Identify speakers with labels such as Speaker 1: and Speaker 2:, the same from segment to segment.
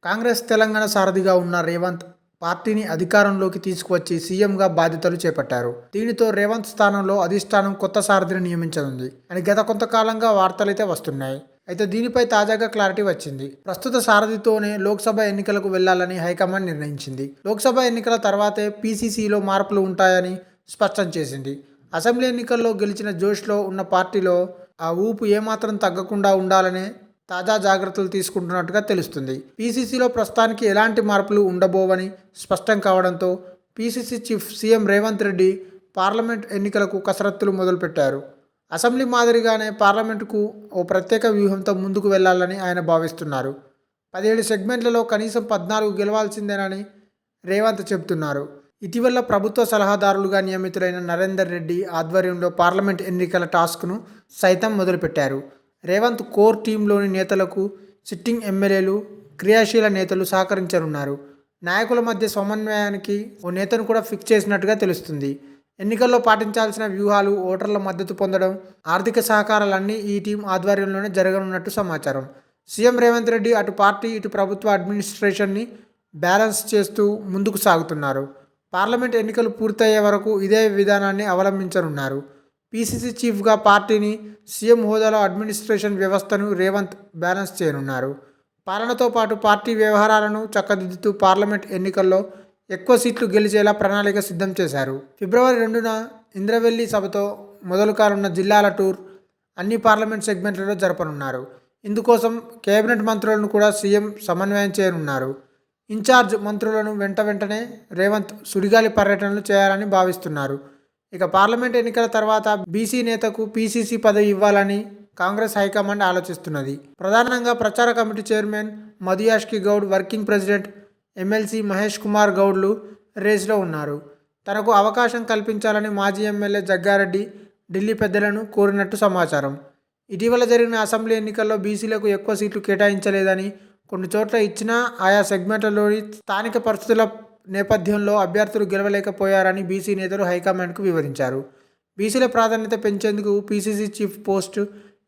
Speaker 1: కాంగ్రెస్ తెలంగాణ సారథిగా ఉన్న రేవంత్ పార్టీని అధికారంలోకి తీసుకువచ్చి సీఎంగా బాధ్యతలు చేపట్టారు. దీనితో రేవంత్ స్థానంలో అధిష్టానం కొత్త సారథిని నియమించనుంది అని గత కొంతకాలంగా వార్తలైతే వస్తున్నాయి. అయితే దీనిపై తాజాగా క్లారిటీ వచ్చింది. ప్రస్తుత సారథితోనే లోక్సభ ఎన్నికలకు వెళ్లాలని హైకమాండ్ నిర్ణయించింది. లోక్సభ ఎన్నికల తర్వాతే పీసీసీలో మార్పులు ఉంటాయని స్పష్టం చేసింది. అసెంబ్లీ ఎన్నికల్లో గెలిచిన జోష్లో ఉన్న పార్టీలో ఆ ఊపు ఏమాత్రం తగ్గకుండా ఉండాలనే తాజా జాగ్రత్తలు తీసుకుంటున్నట్టుగా తెలుస్తుంది. పీసీసీలో ప్రస్తుతానికి ఎలాంటి మార్పులు ఉండబోవని స్పష్టం కావడంతో PCC chief CM Revanth Reddy parliament ఎన్నికలకు కసరత్తులు మొదలుపెట్టారు. అసెంబ్లీ మాదిరిగానే పార్లమెంటుకు ఓ ప్రత్యేక వ్యూహంతో ముందుకు వెళ్లాలని ఆయన భావిస్తున్నారు. 17 సెగ్మెంట్లలో కనీసం 14 గెలవాల్సిందేనని రేవంత్ చెబుతున్నారు. ఇటీవల ప్రభుత్వ సలహాదారులుగా నియమితులైన నరేందర్ రెడ్డి ఆధ్వర్యంలో పార్లమెంట్ ఎన్నికల టాస్క్ను సైతం మొదలుపెట్టారు. రేవంత్ కోర్ టీంలోని నేతలకు సిట్టింగ్ ఎమ్మెల్యేలు, క్రియాశీల నేతలు సహకరించనున్నారు. నాయకుల మధ్య సమన్వయానికి ఓ నేతను కూడా ఫిక్స్ చేసినట్టుగా తెలుస్తుంది. ఎన్నికల్లో పాటించాల్సిన వ్యూహాలు, ఓటర్ల మద్దతు పొందడం, ఆర్థిక సహకారాలన్నీ ఈ టీం ఆధ్వర్యంలోనే జరగనున్నట్టు సమాచారం. సీఎం రేవంత్ రెడ్డి అటు పార్టీ, ఇటు ప్రభుత్వ అడ్మినిస్ట్రేషన్ని బ్యాలెన్స్ చేస్తూ ముందుకు సాగుతున్నారు. పార్లమెంట్ ఎన్నికలు పూర్తయ్యే వరకు ఇదే విధానాన్ని అవలంబించనున్నారు. పీసీసీ చీఫ్గా పార్టీని, సీఎం హోదాలో అడ్మినిస్ట్రేషన్ వ్యవస్థను రేవంత్ బ్యాలెన్స్ చేయనున్నారు. పాలనతో పాటు పార్టీ వ్యవహారాలను చక్కదిద్దుతూ పార్లమెంట్ ఎన్నికల్లో ఎక్కువ సీట్లు గెలిచేలా ప్రణాళిక సిద్ధం చేశారు. ఫిబ్రవరి 2న ఇంద్రవెల్లి సభతో మొదలు కానున్న జిల్లాల టూర్ అన్ని పార్లమెంట్ సెగ్మెంట్లలో జరపనున్నారు. ఇందుకోసం కేబినెట్ మంత్రులను కూడా సీఎం సమన్వయం చేయనున్నారు. ఇన్ఛార్జ్ మంత్రులను వెంటనే రేవంత్ సుడిగాలి పర్యటనలు చేయాలని భావిస్తున్నారు. ఇక పార్లమెంట్ ఎన్నికల తర్వాత బీసీ నేతకు పీసీసీ పదవి ఇవ్వాలని కాంగ్రెస్ హైకమాండ్ ఆలోచిస్తున్నది. ప్రధానంగా ప్రచార committee chairman Madhu Yashki Goud, working president MLC Mahesh Kumar గౌడ్లు రేస్లో ఉన్నారు. తనకు అవకాశం కల్పించాలని మాజీ ఎమ్మెల్యే జగ్గారెడ్డి ఢిల్లీ పెద్దలను కోరినట్టు సమాచారం. ఇటీవల జరిగిన అసెంబ్లీ ఎన్నికల్లో బీసీలకు ఎక్కువ సీట్లు కేటాయించలేదని, కొన్ని చోట్ల ఇచ్చినా ఆయా సెగ్మెంట్లలోని స్థానిక పరిస్థితుల నేపథ్యంలో అభ్యర్థులు గెలవలేకపోయారని బీసీ నేతలు హైకమాండ్కు వివరించారు. బీసీల ప్రాధాన్యత పెంచేందుకు పీసీసీ చీఫ్ పోస్టు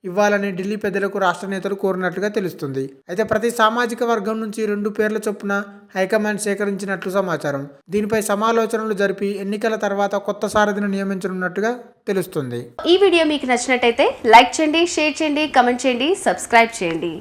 Speaker 1: ఇవ్వాలని ఢిల్లీ పెద్దలకు రాష్ట్ర నేతలు కోరినట్లుగా తెలుస్తుంది. అయితే ప్రతి సామాజిక వర్గం నుంచి 2 పేర్ల చొప్పున హైకమాండ్ సేకరించినట్లు సమాచారం. దీనిపై సమాలోచనలు జరిపి ఎన్నికల తర్వాత కొత్త సారథిని నియమించనున్నట్టుగా తెలుస్తుంది.
Speaker 2: ఈ వీడియో మీకు నచ్చినట్టయితే లైక్ చేయండి, షేర్ చేయండి, కమెంట్ చేయండి, సబ్స్క్రైబ్ చేయండి.